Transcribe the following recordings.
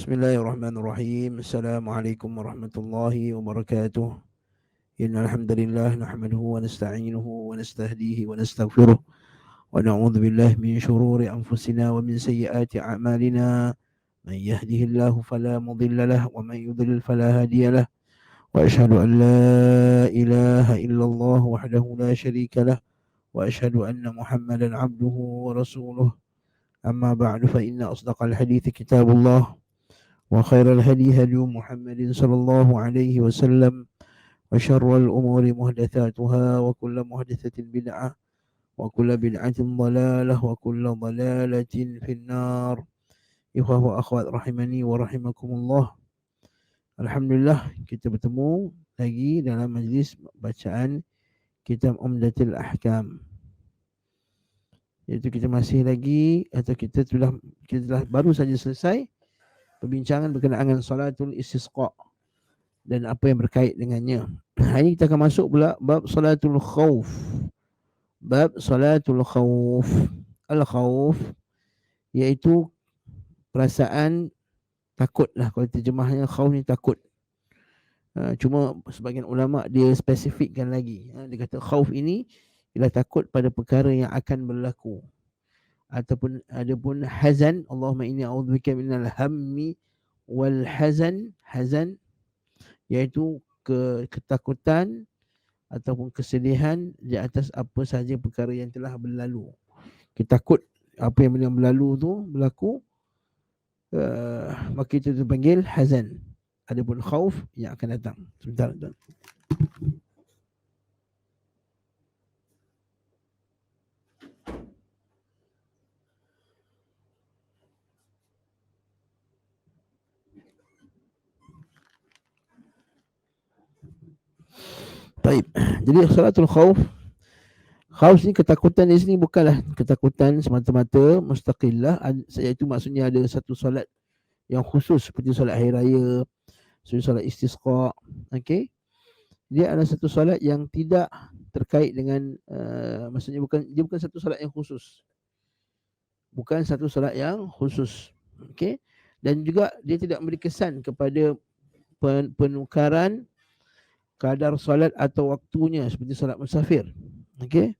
Bismillahirrahmanirrahim. Assalamualaikum warahmatullahi wabarakatuh. Innal hamdalillah nahmaduhu wa nasta'inuhu wa nastahdihi wa nastaghfiruh wa na'udzu billahi min shururi anfusina wa min sayyiati a'malina. Man yahdihillahu fala mudilla lahu wa man yudlil fala hadiya lahu. Wa asyhadu an la ilaha illallah wahdahu la syarika lahu wa asyhadu anna Muhammadan 'abduhu wa rasuluh. Amma ba'du fa inna asdaqal hadithi kitabullah وخير الهدي هدي محمد صلى الله عليه وسلم وشر الأمور محدثاتها وكل محدثة بدعة وكل بدعة ضلالة وكل ضلالة في النار. Ikhwah wa akhwat rahimani wa rahimakumullah. Alhamdulillah kita bertemu lagi dalam majlis bacaan kitab Umdatul Ahkam. Iaitu kita masih lagi atau kita telah baru saja selesai perbincangan berkenaan dengan salatul istisqa dan apa yang berkait dengannya. Hari ini kita akan masuk pula bab salatul khauf. Bab salatul khauf. Al-khauf iaitu perasaan takut lah. Kalau terjemahnya khauf ni takut. Cuma sebagian ulama dia spesifikkan lagi. Dia kata khauf ini ialah takut pada perkara yang akan berlaku. Ataupun adapun hazan, Allahumma inni a'udzubika minal hammi wal hazan. Hazan iaitu ketakutan ataupun kesedihan di atas apa sahaja perkara yang telah berlalu. Kita takut apa yang berlalu tu berlaku, maka itu dipanggil hazan. Adapun khauf yang akan datang. Sebentar. Baik. Jadi salatul khauf. Khauf ni, ketakutan di sini bukanlah ketakutan semata-mata mustaqillah, iaitu maksudnya ada satu solat yang khusus seperti solat hari raya, seperti solat istisqa. Okey. Dia adalah satu solat yang tidak terkait dengan maksudnya dia bukan satu solat yang khusus. Bukan satu solat yang khusus. Okey. Dan juga dia tidak memberi kesan kepada penukaran kadar solat atau waktunya seperti solat musafir. Okey.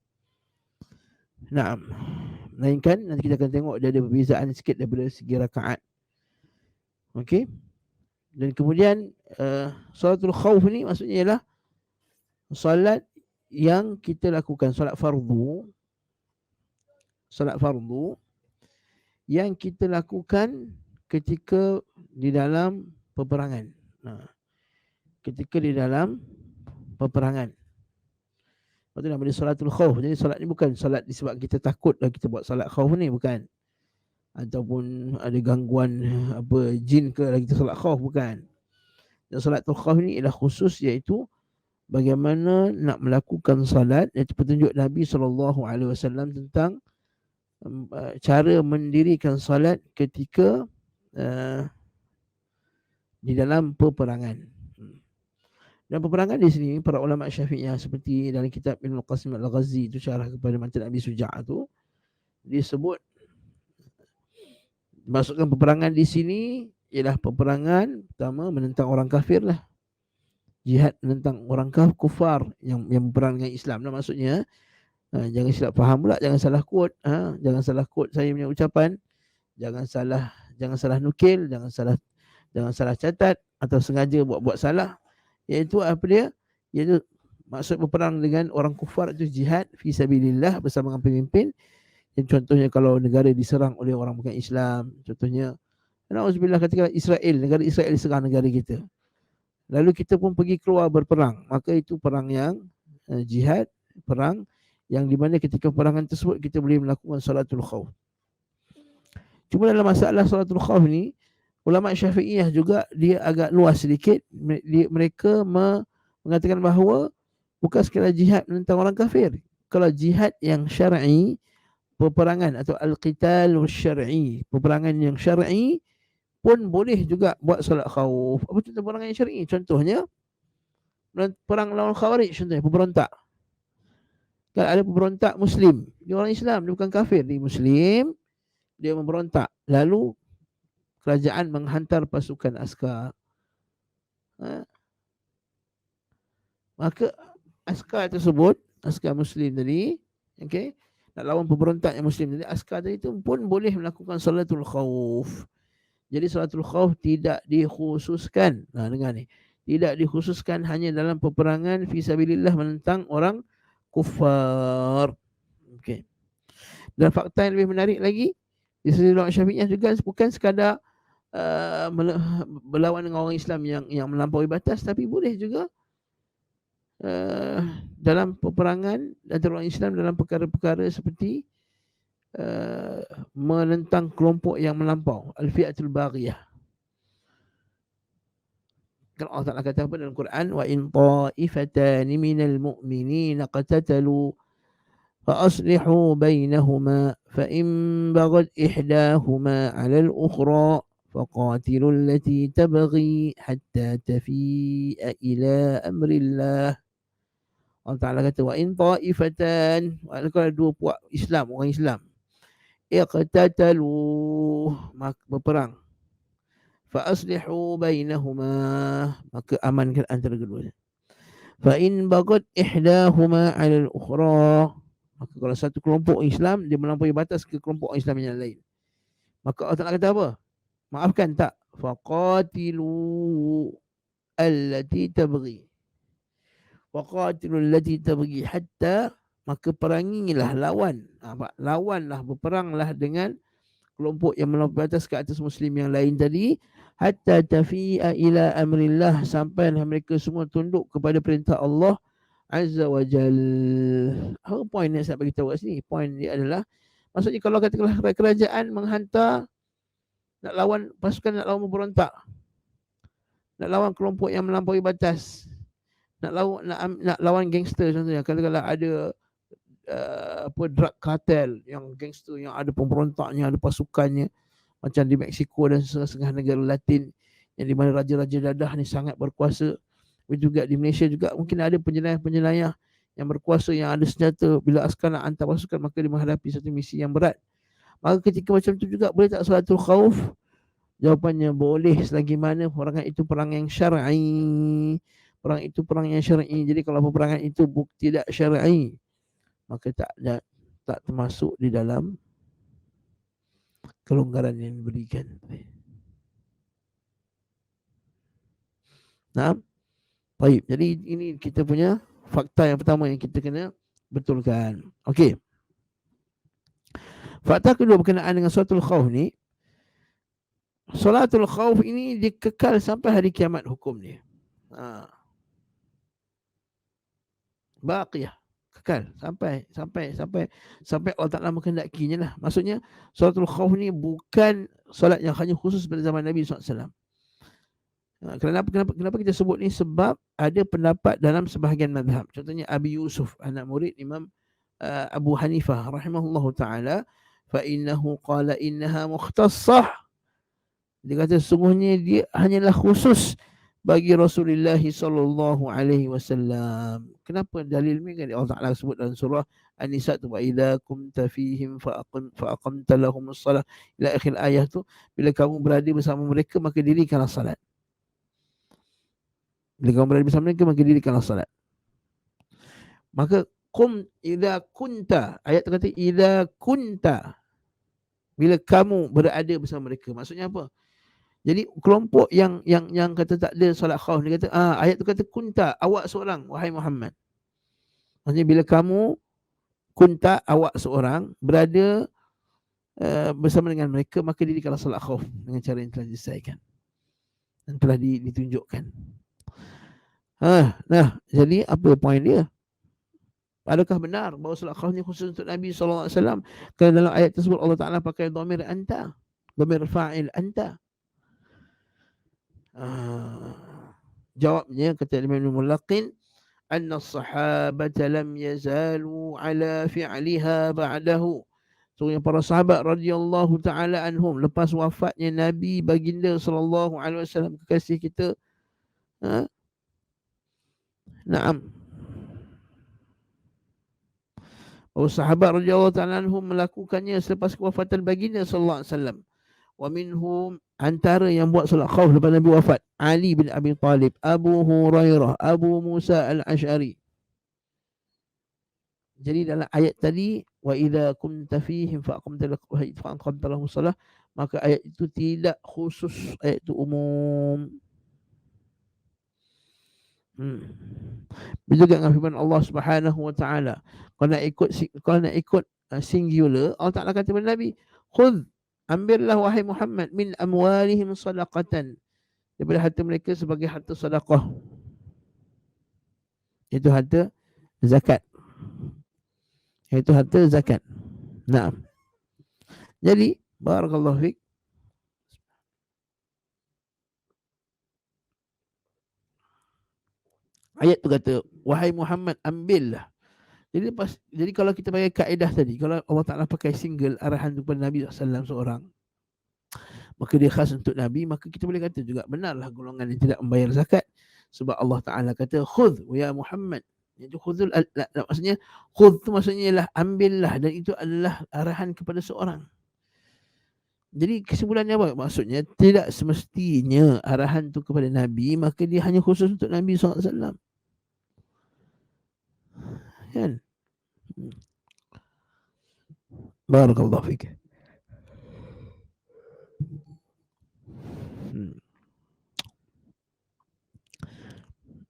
Naam. Melainkan nanti kita akan tengok dia ada perbezaan sikit daripada segi rakaat. Okey. Dan kemudian salatul khauf ni maksudnya ialah solat yang kita lakukan, solat fardu. Solat fardu yang kita lakukan ketika di dalam peperangan. Ketika di dalam peperangan. Lepas tu nama dia salatul khauf. Jadi solat ni bukan solat disebab kita takut lah kita buat solat khauf ni, bukan. Ataupun ada gangguan apa jin ke lah kita solat khauf, bukan. Dan salatul khauf ni ialah khusus, iaitu bagaimana nak melakukan solat, iaitu petunjuk Nabi SAW tentang cara mendirikan solat ketika di dalam peperangan. Dan peperangan di sini para ulama Syafi'iyah seperti dalam kitab Ibn Qasim Al-Ghazi itu, syarah kepada Matan Abi Suja' tu, disebut masukkan peperangan di sini ialah peperangan pertama menentang orang kafir lah. Jihad menentang orang kafir yang berperang dengan Islam lah maksudnya. Jangan silap faham pula, jangan salah quote, jangan salah quote saya punya ucapan, jangan salah nukil, jangan salah catat atau sengaja buat salah. Iaitu apa dia? Iaitu maksud berperang dengan orang kufar itu jihad fi sabilillah bersama dengan pemimpin. Yang contohnya kalau negara diserang oleh orang bukan Islam, contohnya na'udzubillah ketika negara Israel diserang negara kita, lalu kita pun pergi keluar berperang, maka itu perang yang jihad, perang yang di mana ketika peperangan tersebut kita boleh melakukan salatul khauf. Cuma dalam masalah salatul khauf ni, ulama Syafi'iyah juga dia agak luas sedikit. Mereka mengatakan bahawa bukan sekadar jihad menentang orang kafir. Kalau jihad yang syar'i, peperangan atau al-qital syar'i, peperangan yang syar'i pun boleh juga buat solat khauf. Apa itu peperangan yang syar'i? Contohnya perang lawan Khawarij, contohnya pemberontak. Kan ada pemberontak Muslim, dia orang Islam, dia bukan kafir, dia Muslim, dia memberontak. Lalu kerajaan menghantar pasukan askar. Maka askar tersebut, askar Muslim tadi, okay, nak lawan pemberontak yang Muslim tadi, askar tadi itu pun boleh melakukan salatul khauf. Jadi salatul khauf tidak dikhususkan. Dengar ni. Tidak dikhususkan hanya dalam peperangan fisabilillah menentang orang kufar. Okay. Dan fakta yang lebih menarik lagi, di sisi ulama Syafi'iyah juga bukan sekadar berlawan dengan orang Islam yang melampaui batas, tapi boleh juga dalam peperangan antara orang Islam dalam perkara-perkara seperti menentang kelompok yang melampau, al-fi'atul baghiyah. Kan Allah Ta'ala kata apa dalam Quran, wa in ta'ifatani minal mu'minina qatatalu فأصلحوا بينهما فإن بغت إحداهما على الأخرى فقاتلوا التي تبغي حتى تفيء إلى أمر الله. Allah Ta'ala kata wa in ta'ifatan, kalau dua puak Islam, orang Islam, iqtatalu, berperang, fa aslihu bainahuma, maka amankan antara keduanya. Fa in bagat ihdahuma 'ala al-ukhra, maka kalau satu kelompok Islam dia melampaui batas ke kelompok Islam yang lain, maka Allah Ta'ala kata apa? Maafkan tak? Faqatilu allati tabghi. Faqatilu allati tabghi hatta, maka perangilah, lawanlah, berperanglah dengan kelompok yang melampaui batas ke atas Muslim yang lain tadi, hatta tafi'a ila amrillah, sampai mereka semua tunduk kepada perintah Allah Azza wa Jal. Apa poin yang saya bagi tahu kat sini? Poin dia adalah, maksudnya kalau katakanlah kerajaan menghantar nak lawan pasukan, nak lawan pemberontak, nak lawan kelompok yang melampaui batas, nak lawan gangster contohnya, kalau ada drug cartel, yang gangster yang ada pemberontaknya, ada pasukannya, macam di Mexico dan setengah negara Latin yang di mana raja-raja dadah ni sangat berkuasa. Juga di Malaysia juga mungkin ada penjenayah-penjenayah yang berkuasa, yang ada senjata. Bila askar nak hantar pasukan, maka dia menghadapi satu misi yang berat. Maka ketika macam tu juga boleh tak salatul khauf? Jawapannya boleh, selagi mana perangan itu perang yang syar'i. Perang itu perang yang syar'i. Jadi kalau peperangan itu tidak syar'i, maka tak termasuk di dalam kelonggaran yang diberikan. Nah, baik, jadi ini kita punya fakta yang pertama yang kita kena betulkan. Okey. Fakta kedua berkenaan dengan salatul khauf ni, salatul khauf ini dikekal sampai hari kiamat hukum dia. Baqiyah, kekal sampai Allah Ta'ala menghendakinya lah. Maksudnya salatul khauf ni bukan solat yang hanya khusus pada zaman Nabi SAW. Kenapa kita sebut ni? Sebab ada pendapat dalam sebahagian mazhab. Contohnya Abi Yusuf, anak murid Imam Abu Hanifah rahimahullahu ta'ala, fa innahu qala innaha mukhtassah. Dia kata sesungguhnya dia hanyalah khusus bagi Rasulullah sallallahu alaihi wasallam. Kenapa dalil ni kan Allah Ta'ala sebut dalam surah An-Nisa tu, wa idza kunta fihim fa aqamta lahumus salah, ila akhir ayat tu. Bila kamu berada bersama mereka, maka dirikanlah salat. Bila kamu berada bersama mereka, maka dirikanlah salat. Maka idza kunta, ayat tu kata idza kunta, bila kamu berada bersama mereka. Maksudnya apa? Jadi kelompok yang kata tak ada solat khauf, dia kata ayat tu kata kunta, awak seorang wahai Muhammad. Maksudnya bila kamu kunta, awak seorang berada bersama dengan mereka, maka dirikanlah solat khauf dengan cara yang telah diselesaikan dan telah ditunjukkan. Nah, jadi apa poin dia? Adakah benar bahawa solat khauf ni khusus untuk Nabi SAW? Kerana dalam ayat tersebut Allah Ta'ala pakai dhamir anta, dhamir fa'il anta. Jawabnya kata Imam Mulaqin, anna as-sahabata lam yazalu ala fi'liha ba'dahu. So yang para sahabat radhiyallahu ta'ala anhum, lepas wafatnya Nabi baginda sallallahu alaihi wasallam, kekasih kita, Naam, sahabat radhiyallahu ta'ala anhum melakukannya selepas kewafatan baginda sallallahu alaihi wasallam. Wa minhum antara yang buat solat khauf lepas Nabi wafat, Ali bin Abi Talib, Abu Hurairah, Abu Musa al-Ash'ari. Jadi dalam ayat tadi, wa idza kunta fihim fa aqamta lahum shalah, maka ayat itu tidak khusus, ayat itu umum. Begitu juga dengan firman Allah Subhanahu wa taala. Kalau nak ikut singular, Allah Taala kata kepada Nabi, "Khudh, ambillah wahai Muhammad min amwalihim sadaqatan." Daripada harta mereka sebagai harta sedekah. Itu harta zakat. Itu harta zakat. Naam. Jadi, barakallahu fik. Ayat tu kata, wahai Muhammad, ambillah. Jadi kalau kita pakai kaedah tadi, kalau Allah Ta'ala pakai single arahan kepada Nabi SAW seorang, maka dia khas untuk Nabi, maka kita boleh kata juga benarlah golongan yang tidak membayar zakat. Sebab Allah Ta'ala kata, khudh ya Muhammad. Itu khudhul, maksudnya, khudh tu maksudnya ialah ambillah, dan itu adalah arahan kepada seorang. Jadi kesimpulannya apa? Maksudnya tidak semestinya arahan tu kepada Nabi, maka dia hanya khusus untuk Nabi SAW. Kan? Barakallahu fiik.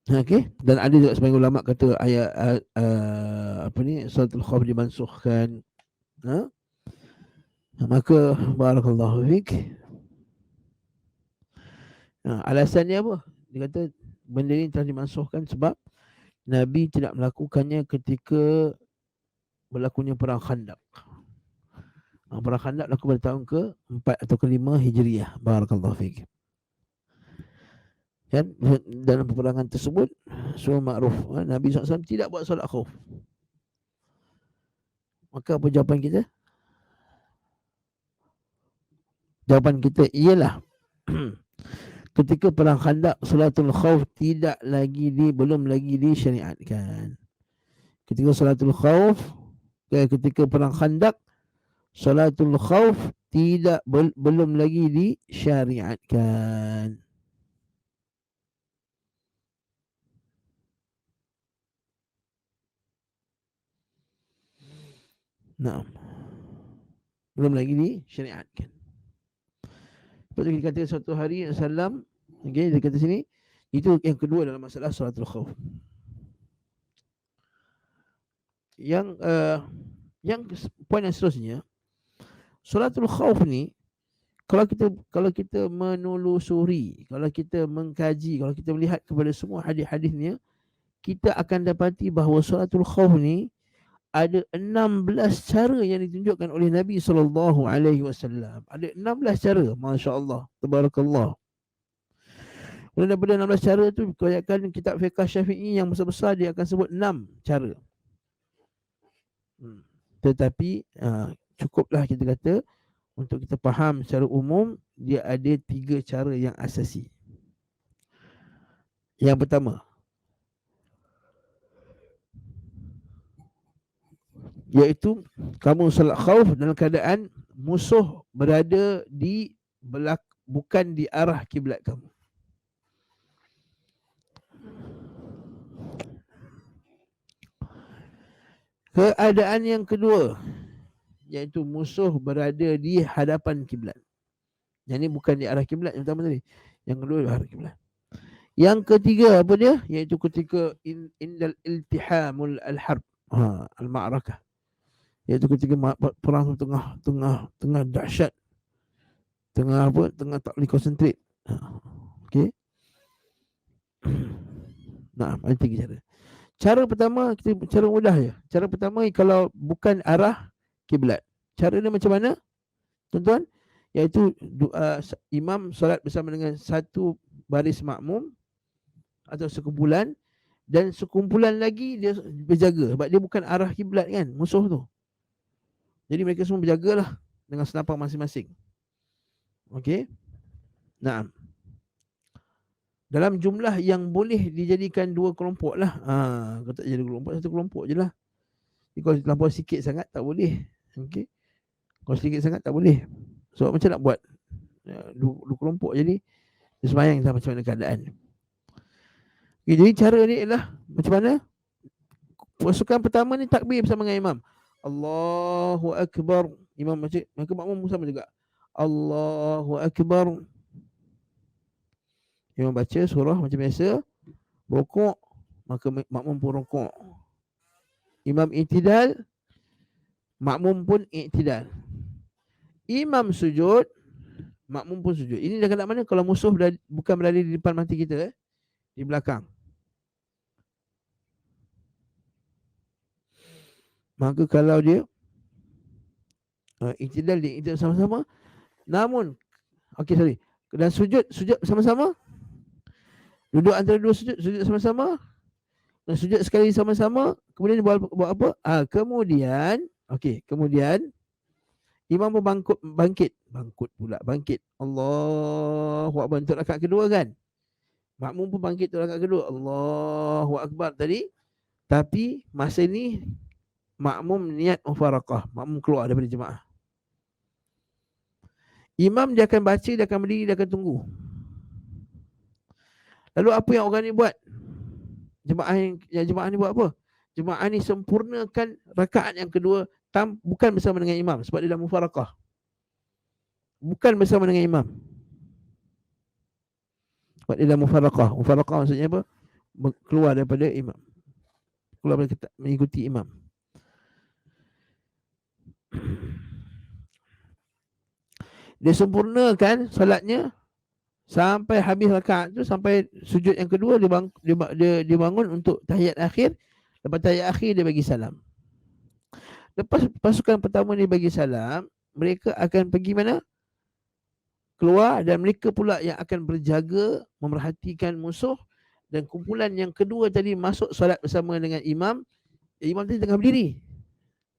Okey, dan ada juga sebagian ulama kata ayat apa ni, suratul khauf dimansukhkan. Ha? Maka barakallahu fiik. Alasannya apa? Dia kata benda ini telah dimansukhkan sebab Nabi tidak melakukannya ketika berlakunya perang Khandaq. Perang Khandaq berlaku pada tahun ke-4 atau ke-5 Hijriah. Barakallahu fiik. Dan dalam peperangan tersebut semua makruf, Nabi SAW tidak buat solat khauf. Maka apa jawapan kita? Jawapan kita ialah ketika perang Khandaq, solatul khauf belum lagi disyariatkan. Ketika solatul khauf, ketika perang Khandaq, solatul khauf belum lagi disyariatkan. Nah, belum lagi disyariatkan. Lepas tu kita kata suatu hari Rasulullah, okay, dia kata sini, itu yang kedua dalam masalah solatul khauf. Yang poin yang seterusnya, solatul khauf ni, kalau kita menelusuri, kalau kita mengkaji, kalau kita melihat kepada semua hadis-hadisnya, kita akan dapati bahawa solatul khauf ni ada 16 cara yang ditunjukkan oleh Nabi SAW. Ada 16 cara, masya-Allah, tabarakallah. Kalau daripada 16 cara tu, kebanyakan kitab fiqh Syafi'i yang besar-besar dia akan sebut 6 cara. Tetapi cukuplah kita kata untuk kita faham secara umum, dia ada 3 cara yang asasi. Yang pertama, iaitu kamu solat khauf dalam keadaan musuh berada bukan di arah kiblat kamu. Keadaan yang kedua, iaitu musuh berada di hadapan kiblat. Yang ini bukan di arah kiblat yang pertama tadi. Yang kedua di arah kiblat. Yang ketiga apa dia? Iaitu ketika indal iltihamul al-harb, al-ma'rakah. Iaitu ketika perang tengah dahsyat, tengah tak boleh concentrate. Okey. Nah, ada 3 cara. Cara pertama, cara mudah je. Cara pertama, kalau bukan arah kiblat, cara dia macam mana, tuan-tuan? Iaitu imam solat bersama dengan satu baris makmum atau sekumpulan, dan sekumpulan lagi dia berjaga sebab dia bukan arah kiblat kan, musuh tu. Jadi mereka semua berjagalah dengan senapang masing-masing. Okey. Naam. Dalam jumlah yang boleh dijadikan 2 kelompok lah. Kalau tak jadi kelompok, 1 kelompok je lah. Jadi kalau terlampau sikit sangat tak boleh. Okey. Kalau sikit sangat tak boleh. Sebab macam nak buat? Dua kelompok. Jadi dia sembahyang entah macam mana keadaan. Okay, jadi cara ni ialah macam mana? Pasukan pertama ni takbir bersama dengan imam. Allahu Akbar. Imam masjid, maka makmum sama juga. Allahu Akbar. Imam baca surah macam biasa. Rukuk, maka makmum pun rukuk. Imam i'tidal, makmum pun i'tidal. Imam sujud, makmum pun sujud. Ini dah keadaan mana? Kalau musuh bukan berada di depan mata kita, di belakang. Maka kalau dia i'tidal, dia i'tidal sama-sama. Namun, sorry. Dan sujud sama-sama. Duduk antara dua sujud sama-sama. Dan sujud sekali sama-sama. Kemudian buat apa? Kemudian imam pun bangkit. Allahu Akbar untuk rakaat kedua kan. Makmum pun bangkit untuk rakaat kedua. Allahu Akbar tadi. Tapi masa ni makmum niat mufaraqah. Makmum keluar daripada jemaah. Imam dia akan baca, dia akan berdiri, dia akan tunggu. Lalu apa yang orang ni buat? Jemaah ni buat apa? Jemaah ni sempurnakan rakaat yang kedua bukan bersama dengan imam sebab dia dah mufaraqah. Bukan bersama dengan imam. Sebab dia dah mufaraqah. Mufaraqah maksudnya apa? Keluar daripada imam. Keluar daripada mengikuti imam. Dia sempurnakan solatnya sampai habis rakaat tu, sampai sujud yang kedua dia bangun untuk tahiyat akhir. Lepas tahiyat akhir dia bagi salam. Lepas pasukan pertama ni bagi salam, mereka akan pergi mana? Keluar, dan mereka pula yang akan berjaga memerhatikan musuh. Dan kumpulan yang kedua tadi masuk solat bersama dengan imam. Imam tadi tengah berdiri,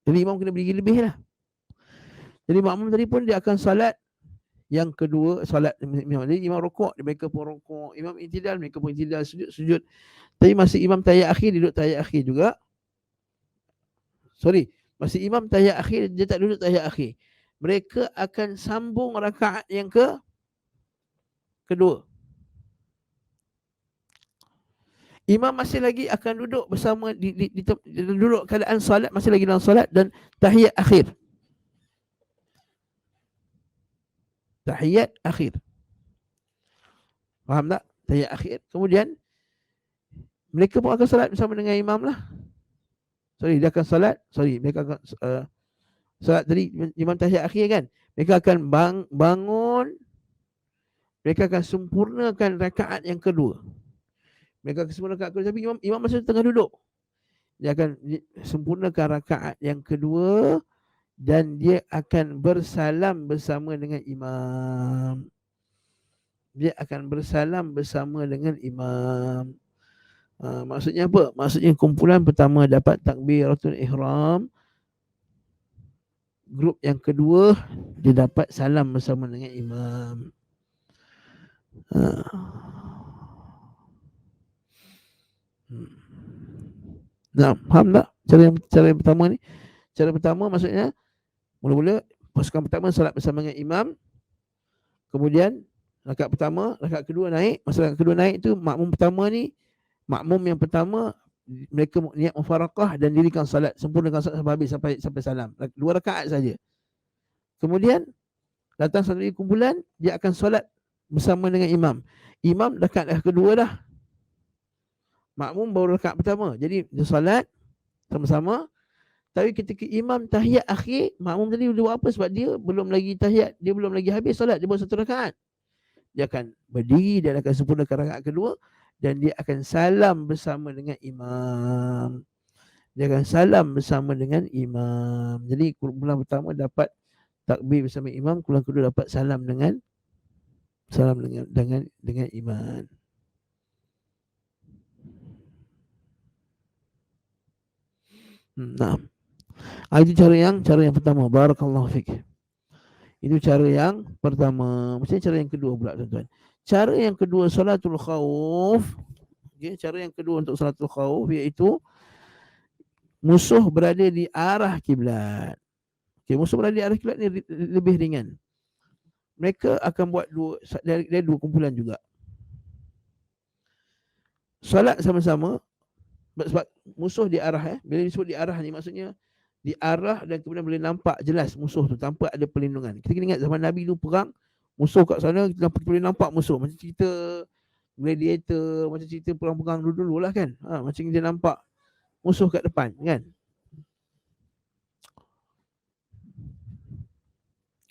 jadi imam kena berdiri lebih lah. Jadi makmum tadi pun dia akan solat yang kedua, solat imam. Jadi imam rukuk, mereka pun rukuk. Imam i'tidal, mereka pun i'tidal. Sujud. Tapi masih imam tahiyat akhir, dia duduk tahiyat akhir juga. Masih imam tahiyat akhir, dia tak duduk tahiyat akhir. Mereka akan sambung rakaat yang kedua. Imam masih lagi akan duduk bersama duduk keadaan solat, masih lagi dalam solat dan tahiyat akhir. Tahiyat akhir. Faham tak? Tahiyat akhir. Kemudian mereka pun akan solat bersama dengan imam lah. Dia akan solat. Mereka akan solat tadi, imam tahiyat akhir kan. Mereka akan bangun. Mereka akan sempurnakan rakaat yang kedua. Tapi imam masih tengah duduk. Dia akan sempurnakan rakaat yang kedua. Dan dia akan bersalam bersama dengan imam. Maksudnya apa? Maksudnya kumpulan pertama dapat takbiratul ihram. Grup yang kedua dia dapat salam bersama dengan imam. Nah, faham tak cara yang pertama ni? Cara pertama maksudnya mula-mula pasukan pertama solat bersama dengan imam. Kemudian rakaat pertama, rakaat kedua naik. Masa rakaat kedua naik tu, makmum yang pertama mereka niat mufaraqah dan dirikan salat, sempurnakan salat sampai habis, sampai salam. 2 rakaat saja. Kemudian datang satu lagi kumpulan, dia akan solat bersama dengan imam. Imam rakaat kedua dah. Makmum baru rakaat pertama. Jadi dia solat sama-sama. Tapi ketika imam tahiyat akhir, makmum tadi dia buat apa? Sebab dia belum lagi tahiyat, dia belum lagi habis solat, dia baru 1 rakaat. Dia akan berdiri dan akan sempurnakan rakaat kedua dan dia akan salam bersama dengan imam. Jadi kumpulan pertama dapat takbir bersama imam, kumpulan kedua dapat salam dengan imam. Nah. Itu cara yang pertama. Barakallahu fik. Itu cara yang pertama. Mesti cara yang kedua pula tuan-tuan. Cara yang kedua salatul khauf. Cara yang kedua untuk salatul khauf iaitu musuh berada di arah kiblat. Musuh berada di arah kiblat ni lebih ringan. mereka akan buat dari dua kumpulan juga. Solat sama-sama, sebab musuh diarah. Bila disebut diarah ni maksudnya diarah dan kemudian boleh nampak jelas musuh tu tanpa ada perlindungan. Kita kena ingat zaman Nabi tu perang, musuh kat sana kita boleh nampak musuh. Macam cerita Gladiator, macam cerita perang-perang dulu-dulu lah kan. Macam kita nampak musuh kat depan kan.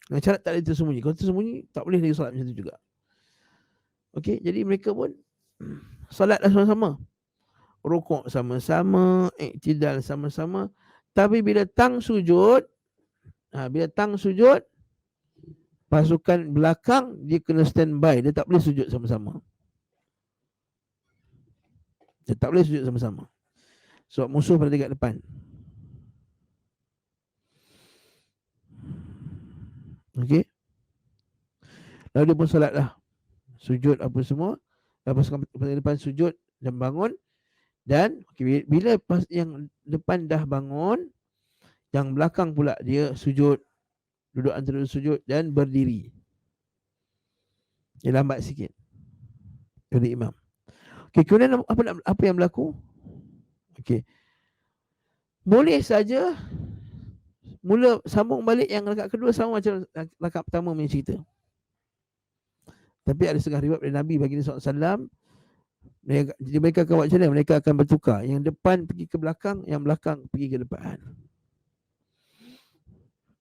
Dengan syarat tak boleh tersembunyi. Kalau tersembunyi tak boleh lagi solat macam tu juga. Okey, jadi mereka pun solatlah sama-sama. Rukuk sama-sama, iktidal sama-sama. Tapi bila tang sujud, pasukan belakang dia kena standby. Dia tak boleh sujud sama-sama. Sebab musuh pada dekat depan. Okey. Lalu dia pun solat lah. Sujud apa semua. Pasukan depan sujud dan bangun. Dan bila yang depan dah bangun, yang belakang pula dia sujud, duduk antara sujud dan berdiri. Dia lambat sikit dari imam. Okey, kemudian apa yang berlaku? Okey. Boleh saja mula sambung balik yang rakaat kedua sama macam rakaat pertama punya cerita. Tapi ada setengah riwayat dari Nabi baginda SAW, mereka akan buat macam mana? Mereka akan bertukar. Yang depan pergi ke belakang, yang belakang pergi ke depan.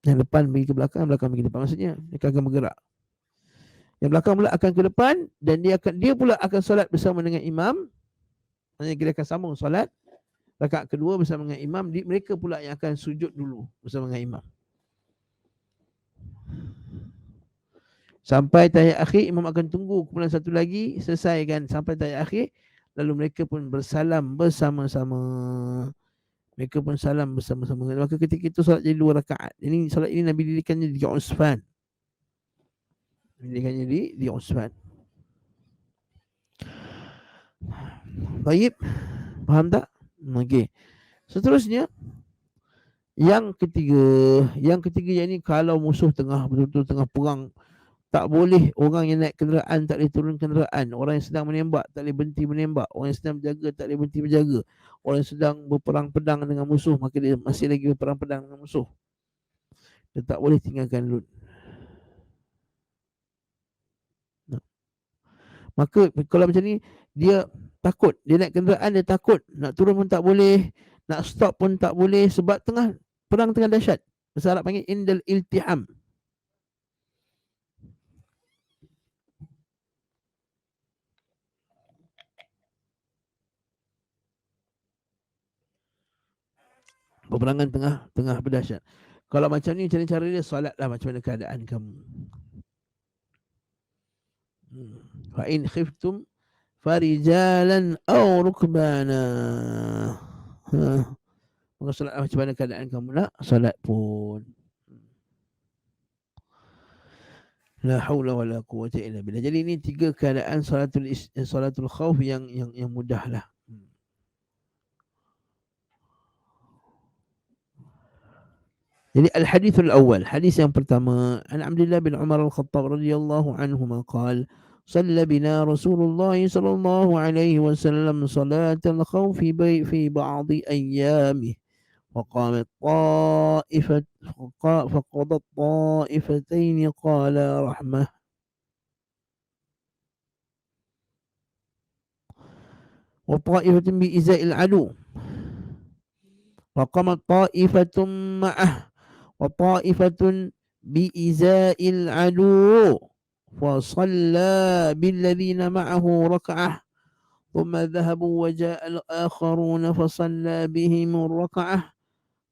Yang depan pergi ke belakang, yang belakang pergi ke depan. Maksudnya mereka akan bergerak. Yang belakang pula akan ke depan dan dia pula akan solat bersama dengan imam. Maksudnya kita akan sambung solat rakaat kedua bersama dengan imam. Mereka pula yang akan sujud dulu bersama dengan imam. Sampai tahiyat akhir, imam akan tunggu kumpulan satu lagi selesaikan sampai tahiyat akhir. Lalu mereka pun bersalam bersama-sama. Maka ketika itu solat jadi 2 rakaat. Ini solat ini Nabi dirikannya di Usfan. Di Usfan. Baik. Faham tak? Okey. Seterusnya yang ketiga yakni kalau musuh betul-betul tengah perang, tak boleh orang yang naik kenderaan tak boleh turun kenderaan, orang yang sedang menembak tak boleh berhenti menembak, orang yang sedang berjaga tak boleh berhenti berjaga, orang yang sedang berperang pedang dengan musuh maka dia masih lagi berperang pedang dengan musuh. Dia tak boleh tinggalkan lut. Maka kalau macam ni dia takut, dia naik kenderaan dia takut, nak turun pun tak boleh, nak stop pun tak boleh sebab perang tengah dahsyat. Bahasa Arab panggil indal iltiham. Peperangan tengah berdahsyat. Kalau macam ni macam mana cara dia? Solatlah macam mana keadaan kamu. Fa in khiftum farijalan aw rukbana. Maka solatlah macam mana keadaan kamu nak solat pun. La haula wala quwwata illa billah. Jadi ini 3 keadaan salatul khauf yang mudahlah. Jadi al-hadithul awal, hadis yang pertama, an Abdullah bin Umar al-Khattab radhiyallahu anhuma qala صلى بنا رسول الله صلى الله عليه وسلم صلاة الخوف في بعض أيامه فقامت طائفة فقضت طائفتين قال رحمة وطائفة بإزاء العدو فقامت طائفة معه وطائفة بإزاء العدو فصلى بالذين معه ركعة ثم ذهبوا وجاء الآخرون فصلى بهم الركعة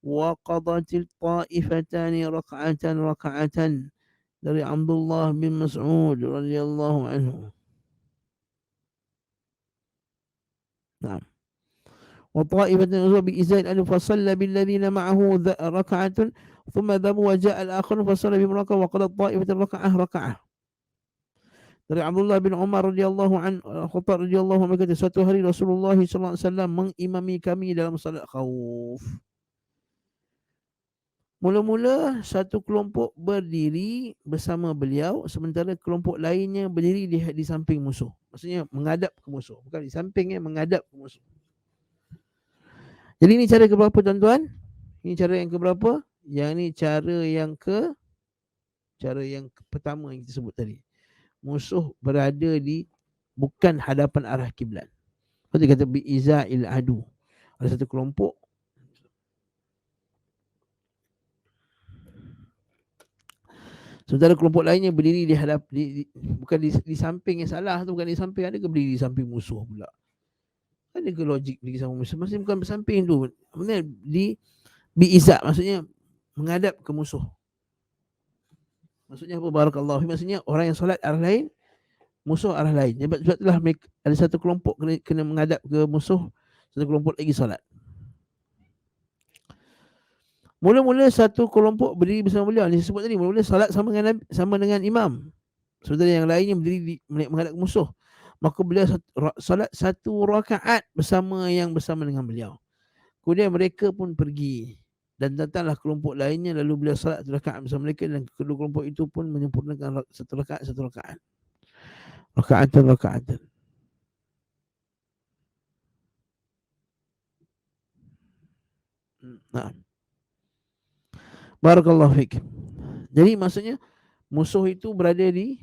وقضت الطائفتان ركعة dari Abdullah bin Mas'ud radhiyallahu anhu. Naam. وطائفة بإزاء الألف فصلى بالذين معه ركعة ثم ذهبوا وجاء الآخر فصلى بهم ركعة وقضت طائفة ركعة. Dari Abdullah bin Umar radhiyallahu anhu, Khattab radhiyallahu anhu berkata, suatu hari Rasulullah sallallahu alaihi wasallam mengimami kami dalam salat khauf. Mula-mula satu kelompok berdiri bersama beliau, sementara kelompok lainnya berdiri di samping musuh. Maksudnya menghadap ke musuh, bukan di sampingnya, menghadap ke musuh. Jadi ini cara keberapa tuan-tuan? Ini cara yang keberapa? Yang ini cara yang pertama yang kita sebut tadi. Musuh berada di bukan hadapan arah kiblat. Lepas tu kata bi'iza'il adu. Ada satu kelompok sementara kelompok lainnya berdiri bukan di samping yang salah tu, bukan di samping, ada ke berdiri di samping musuh pula? Ada ke logik berdiri sama musuh? Maksudnya bukan bersamping tu. Maksudnya bi'izak, maksudnya menghadap ke musuh. Maksudnya apa? Barakallahu. Maksudnya orang yang solat arah lain, musuh arah lain. Sebab itulah ada satu kelompok kena menghadap ke musuh, satu kelompok lagi solat. Mula-mula satu kelompok berdiri bersama beliau. Ini sebut tadi, mula-mula salat sama dengan imam. Sementara yang lainnya berdiri menghadap ke musuh. Maka beliau salat satu rakaat bersama dengan beliau. Kemudian mereka pun pergi. Dan datanglah kelompok lainnya, lalu beliau salat satu rakaat bersama mereka, dan kedua kelompok itu pun menyempurnakan satu rakaat. Rakaatan. Nah. Barakallahu fiik. Jadi maksudnya musuh itu berada di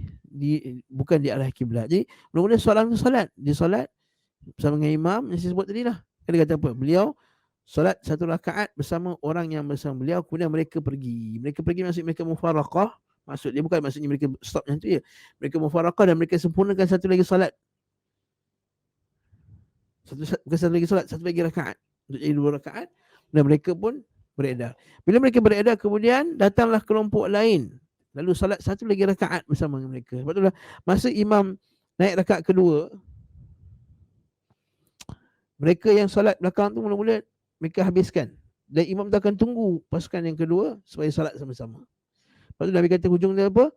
bukan di arah kiblat. Jadi mula-mula solat, dia solat bersama dengan imam yang saya sebut tadi lah. Dia kata apa? Beliau solat satu rakaat bersama orang yang bersama beliau, kemudian mereka pergi. Mereka pergi maksud mereka mufaraqah. Maksud dia bukan maksudnya mereka stop macam tu ya. Mereka mufaraqah dan mereka sempurnakan satu lagi solat. Bukan satu lagi solat, satu lagi rakaat. Untuk jadi dua rakaat. Dan mereka pun beredar. Bila mereka beredar, kemudian datanglah kelompok lain. Lalu salat satu lagi rakaat bersama dengan mereka. Sebab itulah masa imam naik rakaat kedua, mereka yang salat belakang tu mula-mula mereka habiskan. Dan imam tu akan tunggu pasukan yang kedua supaya salat sama-sama. Lepas tu Nabi kata hujung dia apa?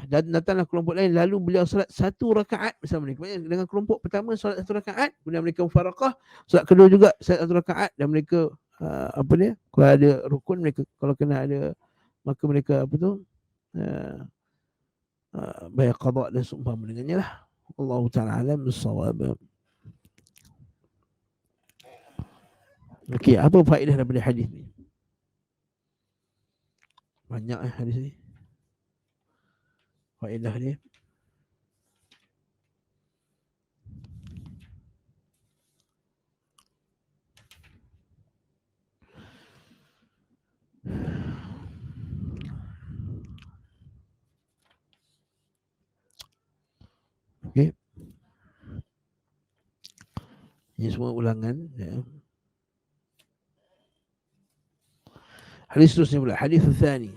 Dan datanglah kelompok lain, lalu beliau salat satu rakaat bersama mereka. Maksudnya dengan kelompok pertama salat satu rakaat, kemudian mereka mufaraqah, salat kedua juga salat satu rakaat, dan mereka apa dia? Kalau ada rukun mereka, kalau kena ada, maka mereka apa tu? Bayar qada dan seumpama dengannya lah. Allah Ta'ala alam bissawab. Okey, apa faedah daripada hadis ni? Banyak hadis ni. Faedah dia. Okey. Ini semua ulangan ya. Hadis seterusnya pula, hadis tsani.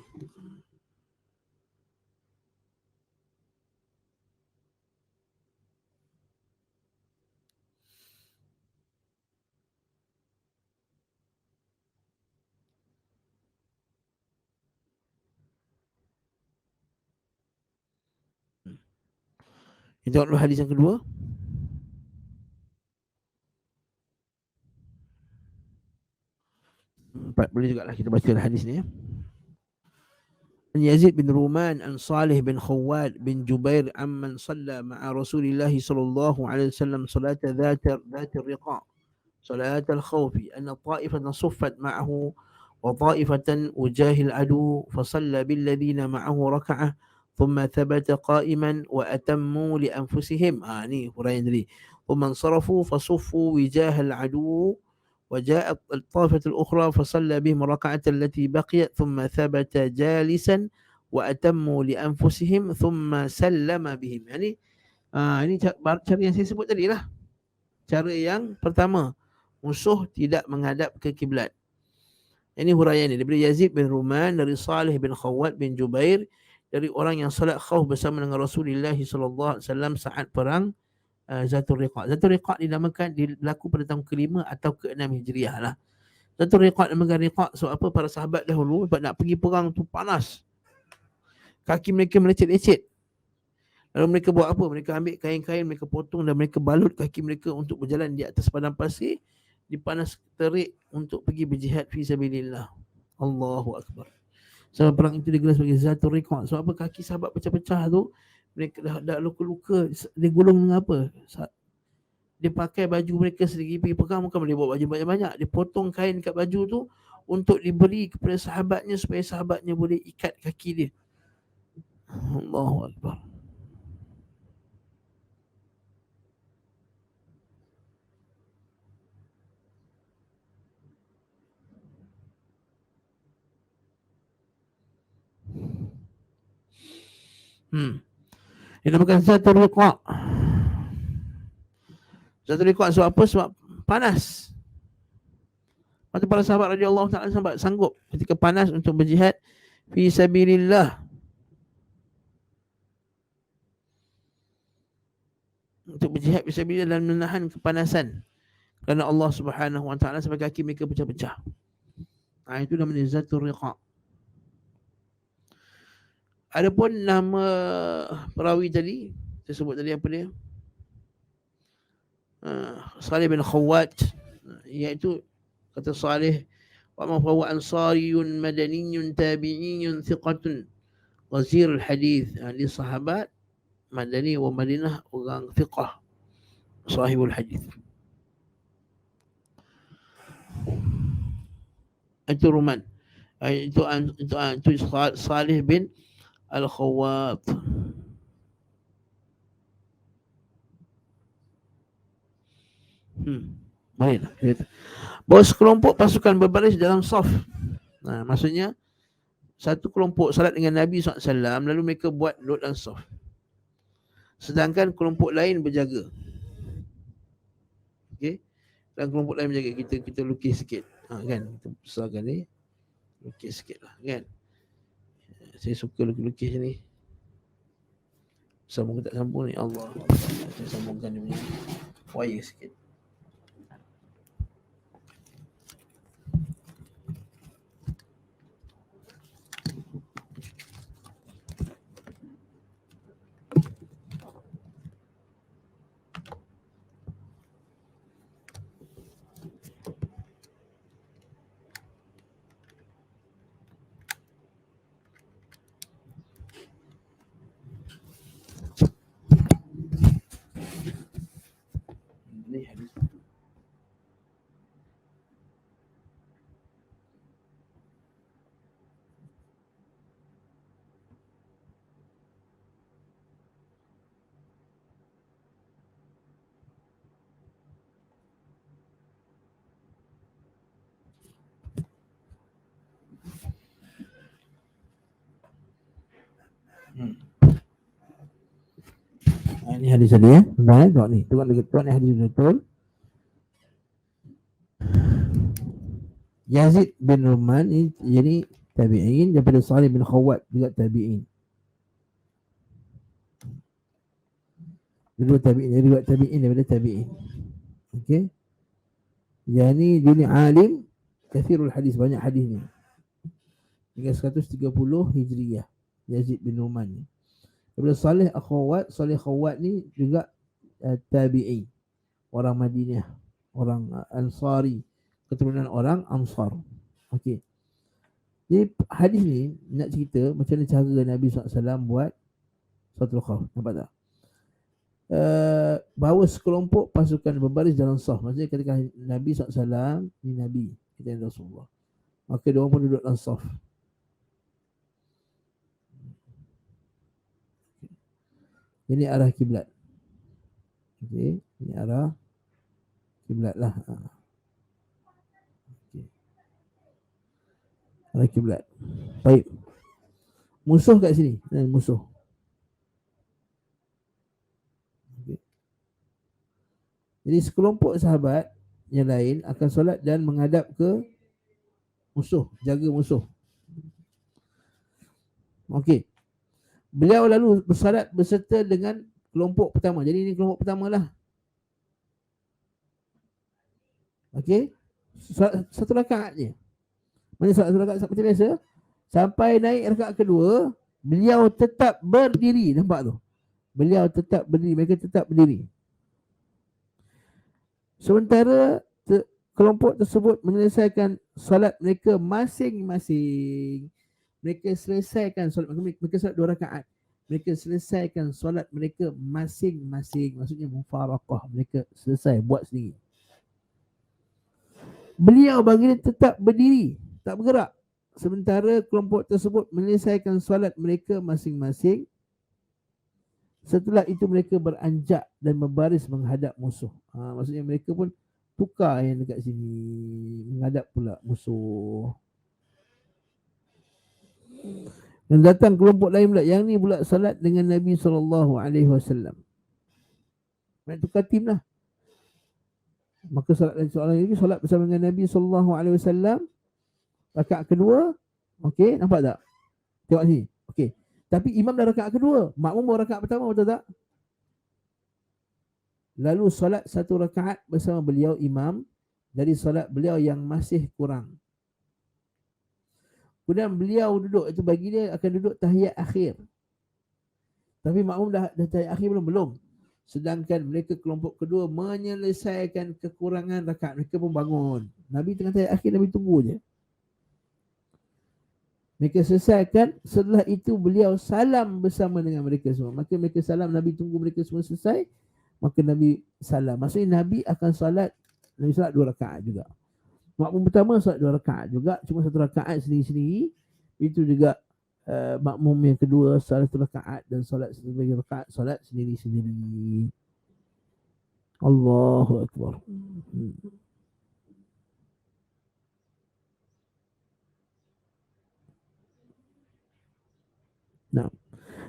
Kita tengok dulu hadis yang kedua. Boleh juga lah kita baca hadis ni ya. يزيد بن رومان عن صالح بن خواد بن جبير عمن صلى مع رسول الله صلى الله عليه وسلم صلاة ذات الرقاع صلاة الخوف أن طائفة صفت معه وطائفة وجاه العدو فصلى بالذين معه ركعة ثم ثبت قائما وأتموا لأنفسهم ثم انصرفوا فصفوا وجاه العدو وجاءت الطائفة الأخرى فصلى بهم الركعة التي بقيت ثم ثبت جالسا وأتموا لأنفسهم ثم سلم بهم. Ini cara yang saya sebut tadi lah. Cara yang pertama, musuh tidak menghadap ke kiblat. Ini huraian ini daripada Yazid bin Ruman, dari Salih bin Khawwat bin Jubair, dari orang yang salat khauf bersama dengan Rasulullah sallallahu alaihi wasallam saat perang Zatul Riqa'. Zatul Riqa' dinamakan berlaku pada tahun ke-5 atau ke-6 Hijriah lah. Zatul Riqa' dinamakan Riqa' sebab apa? Para sahabat dahulu nak pergi perang tu panas. Kaki mereka melecet-lecet. Lalu mereka buat apa? Mereka ambil kain-kain, mereka potong dan mereka balut kaki mereka untuk berjalan di atas padang pasir di panas terik untuk pergi berjihad fi sabilillah. Allahu Akbar. Sebab perang itu digelar sebagai Zatul Riqa'. Sebab apa? Kaki sahabat pecah-pecah tu, mereka dah luka-luka. Dia gulung dengan apa? Dia pakai baju mereka sendiri pergi perang, bukan dia bawa baju banyak-banyak. Dia potong kain kat baju tu untuk diberi kepada sahabatnya supaya sahabatnya boleh ikat kaki dia. Allahu Akbar. Dia namakan Zatul Riqa'. Zatul Riqa' sebab apa? Sebab panas. Maka para sahabat radhiyallahu ta'ala sampai sanggup ketika panas untuk berjihad fi sabilillah. Untuk berjihad fi sabilillah dan menahan kepanasan. Kerana Allah Subhanahu wa ta'ala sampai kaki mereka pecah-pecah. Itu namanya Zatul Riqa'. Adapun nama perawi tadi, saya sebut tadi apa dia? Salih bin Khawwat, iaitu kata Salih, wa ma huwa ansariyun madaniyun tabi'iyun thiqatun ghazir al-hadith. Dia sahabat Madani wa Madinah, orang thiqah, sahibul hadith. Itu Ruman. Itu Salih bin Al-Khawwat. Baiklah. Bahawa sekelompok pasukan berbaris dalam saf. Maksudnya satu kelompok salat dengan Nabi SAW, lalu mereka buat duduk dalam saf. Sedangkan kelompok lain berjaga. Okey. Dan kelompok lain berjaga. Kita lukis sikit. Kan? Kita besarkan ni. Lukis sikit lah. Kan? Saya suka lukis ni. Sambung ke tak sambung ni? Allah. Saya sambungkan dia punya wire sikit. Ini hadis tadi ya. Baik, tengok ni. Tengok ni hadis betul. Yazid bin Ruman ini jadi tabi'in, daripada Salih bin Khawwat juga tabi'in. Dua tabi'in daripada tabi'in. Okey. Yani dia ni alim, kathirul hadis, banyak hadis ni. Hingga 130 Hijriyah. Yazid bin Ruman ni. Daripada Salih Khawwat ni juga tabi'in. Orang Madinah, orang Ansari, keturunan orang Ansar. Okey. Jadi hadis ni nak cerita macam mana cara Nabi SAW buat Salatul Khauf. Nampak tak? Bahawa sekelompok pasukan berbaris dalam saf. Maksudnya ketika Nabi SAW ni Nabi, kita Rasulullah, maka dia orang pun duduk dalam saf. Ini arah kiblat. Okey, ini arah kiblat lah. Okey. Arah kiblat. Baik. Musuh kat sini. Musuh. Okay. Jadi sekelompok sahabat yang lain akan solat dan menghadap ke musuh, jaga musuh. Okey. Beliau lalu bersolat berserta dengan kelompok pertama. Jadi ini kelompok pertama lah. Okey. Satu rakaat je. Mana satu rakaat seperti biasa. Sampai naik rakaat kedua, beliau tetap berdiri. Nampak tu? Beliau tetap berdiri. Mereka tetap berdiri. Sementara kelompok tersebut menyelesaikan solat mereka masing-masing. Mereka selesaikan solat mereka solat 2 rakaat. Mereka selesaikan solat mereka masing-masing. Maksudnya mufaraqah. Mereka selesai buat sendiri. Beliau baginda tetap berdiri, tak bergerak. Sementara kelompok tersebut menyelesaikan solat mereka masing-masing. Setelah itu mereka beranjak dan berbaris menghadap musuh. Maksudnya mereka pun tukar yang dekat sini, menghadap pula musuh. Dan datang kelompok lain pula, yang ni pula salat dengan Nabi SAW. Mereka tukar tim lah. Maka soalan ini solat bersama dengan Nabi SAW. Rakaat kedua, okey, nampak tak? Tengok sini, okey. Tapi imam dah rakaat kedua, makmum baru rakaat pertama, betul tak? Lalu solat 1 rakaat bersama beliau imam dari solat beliau yang masih kurang. Kemudian beliau duduk, itu bagi dia akan duduk tahiyat akhir. Tapi makmum dah tahiyat akhir belum? Sedangkan mereka kelompok kedua menyelesaikan kekurangan rakaat. Mereka pun bangun. Nabi tengah tahiyat akhir, Nabi tunggu je. Mereka selesaikan, setelah itu beliau salam bersama dengan mereka semua. Maka mereka salam, Nabi tunggu mereka semua selesai. Maka Nabi salam. Maksudnya Nabi akan salat, Nabi salat 2 rakaat juga. Makmum pertama salat 2 rakaat juga, cuma 1 rakaat sendiri-sendiri. Itu juga makmum yang kedua salat 1 rakaat dan salat 1 rakaat salat sendiri-sendiri. Allahu Akbar. Nah,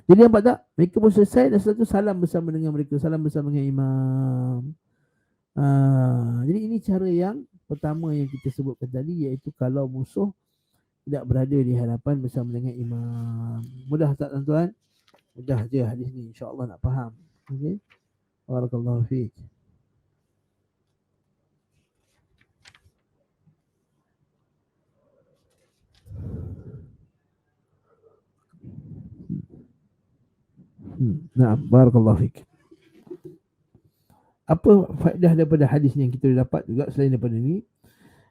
jadi nampak tak? Mereka pun selesai dan setelah itu salam bersama dengan mereka, salam bersama dengan imam. Jadi ini cara yang pertama yang kita sebutkan tadi, iaitu kalau musuh tidak berada di hadapan bersama dengan imam. Mudah tak tuan-tuan? Mudah je hadis ni, insya-Allah nak faham. Okey. Barakallahu fiik. Nah, barakallahu fiik. Apa faedah daripada hadis ni yang kita dapat juga selain daripada ni?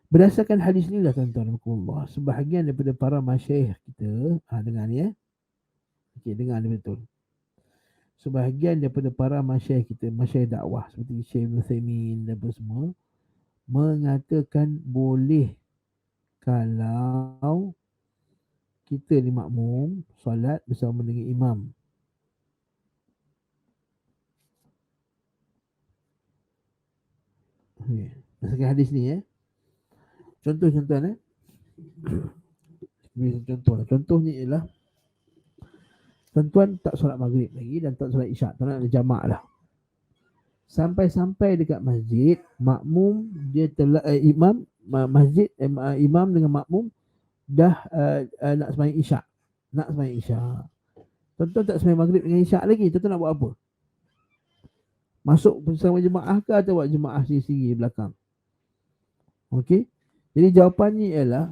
Berdasarkan hadis ni lah tuan-tuan, sebahagian daripada para masyayikh kita, dengar ni ya. Okey, dengar ni betul. Sebahagian daripada para masyayikh kita, masyayikh dakwah seperti Syekh Ibn Uthaymin dan apa semua, mengatakan boleh kalau kita ni makmum solat bersama dengan imam. Okay. Berdasarkan hadis ni ya. Contoh tuan-tuan Contohnya ialah tuan-tuan tak solat maghrib lagi dan tak solat isyak, tak nak ada jamak lah. Sampai-sampai dekat masjid, makmum dia telah imam masjid imam dengan makmum dah nak sembahyang isyak. Tuan-tuan tak sembahyang maghrib dengan isyak lagi, tuan-tuan nak buat apa? Masuk bersama jemaah ke atau buat jemaah sendiri belakang? Okey. Jadi jawapannya ialah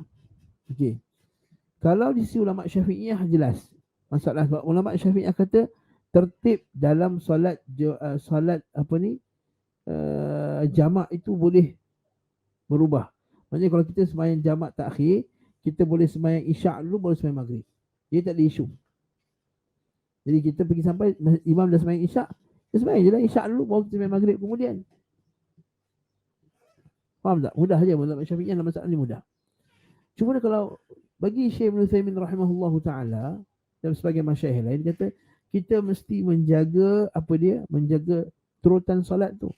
okey. Kalau di sisi ulama Syafi'iyah jelas. Masalah sebab ulama Syafi'iyah kata tertib dalam solat jamak itu boleh berubah. Maksudnya kalau kita sembahyang jamak takhir, kita boleh sembahyang isyak dulu baru sembahyang maghrib. Dia tak ada isu. Jadi kita pergi sampai imam dah sembahyang isyak, kita sembahyang je lah isyak dulu baru sembahyang maghrib kemudian. Faham tak? Mudah je ulama Syafi'iyah dalam masalah ni mudah. Cuma kalau bagi Syekh Ibn Uthaymin rahimahullahu ta'ala dan sebagai masyayikh lain, kata kita mesti menjaga menjaga turutan solat tu.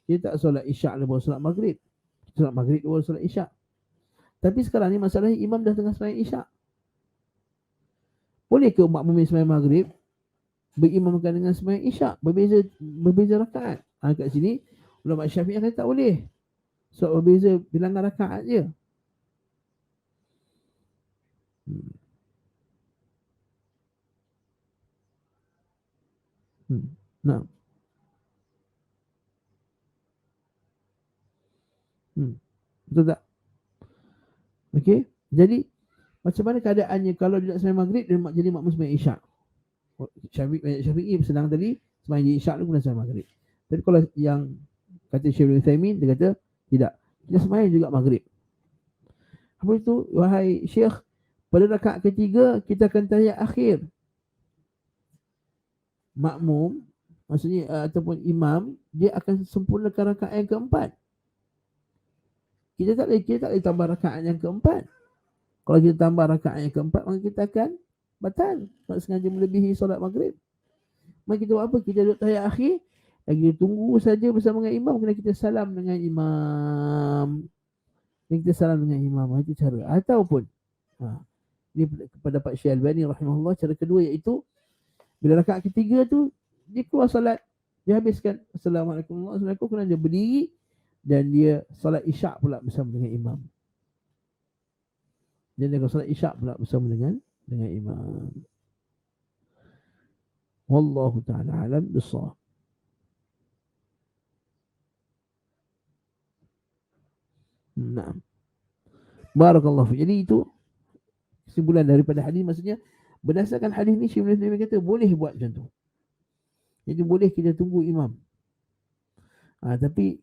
Kita tak solat isyak baru solat maghrib. Solat maghrib baru solat isyak. Tapi sekarang ni masalahnya imam dah tengah sembahyang isyak. Boleh ke makmum sembahyang maghrib berimamkan dengan sembahyang isyak? Berbeza rakaat. Kat sini ulama Syafi'iyah kata tak boleh. Sebab berbeza bilangan rakaat je. Nah. Betul tak? Okey. Jadi macam mana keadaannya kalau dia nak sembahyang maghrib dan jadi makmum sembahyang isyak? Syafi'i sedang tadi sembahyang isyak tu kena sembahyang maghrib. Tapi kalau yang kata Syekh Ibn Uthaymin, dia kata tidak. Kita sembahyang juga maghrib. Apa itu? Wahai Syekh, pada rakaat ketiga kita akan tahiyat akhir. Makmum, maksudnya ataupun imam, dia akan sempurnakan rakaat yang keempat. Kita tak boleh tambah rakaat yang keempat. Kalau kita tambah rakaat yang keempat, maka kita akan batal. Tak sengaja melebihi solat maghrib. Maka kita buat apa? Kita duduk tahiyat akhir, dan kita tunggu saja bersama dengan imam, kena kita salam dengan imam. Dan kita salam dengan imam. Itu cara. Ataupun, ini kepada Pak Syekh Albani rahimahullah, cara kedua iaitu, bila rakaat ketiga tu, dia keluar salat, dia habiskan Assalamualaikum warahmatullahi wabarakatuh, kemudian dia berdiri, dan dia salat isyak pula bersama dengan imam. Dan dia salat isyak pula bersama dengan imam. Wallahu ta'ala alam bissawab. Nah, barakallahu fi. Jadi itu kesimpulan daripada hadis, maksudnya berdasarkan hadis ni Syekh Ibn Taimiyah kata boleh buat macam tu. Jadi boleh kita tunggu imam. Tapi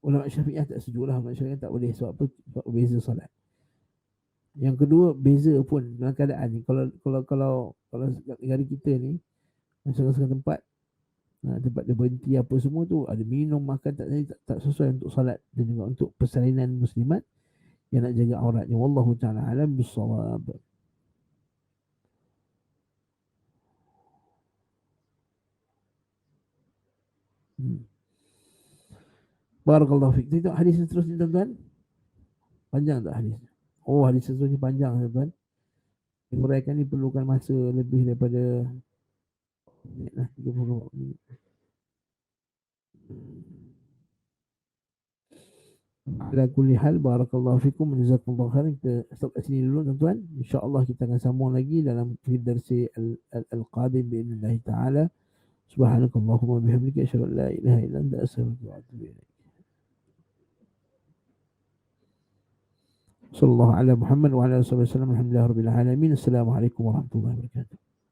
ulama Syafi'iyah tak setuju lah. Ulama Syafi'iyah tak boleh sebab apa? Sebab beza solat. Yang kedua, beza pun dalam keadaan ni. Kalau negara kita ni, masing-masing tempat, tempat dia berhenti apa semua tu, ada minum, makan, tak sesuai untuk solat, dan juga untuk persalinan muslimat yang nak jaga auratnya. Wallahu ta'ala alam bissawab. Barakallahu fiik. Tengok hadis seterusnya tuan-tuan. Panjang tak hadis? Oh, hadis seterusnya panjang tuan-tuan. Uraikan ni perlukan masa lebih daripada 30 minit. Ala kulli hal, barakallahu fikum, jazakumullah khairan. Kita stop kat sini dulu tuan-tuan. InsyaAllah kita akan sambung lagi dalam darsi al-qadim bi'idhnillah ta'ala. Subhanakallahumma bihamdika asyhadu an la ilaha illa anta astaghfiruka wa atubu ilaik. Sallallahu ala Muhammad wa ala alihi wasallam. Alhamdulillah rabbil alamin. Assalamualaikum warahmatullahi wabarakatuh.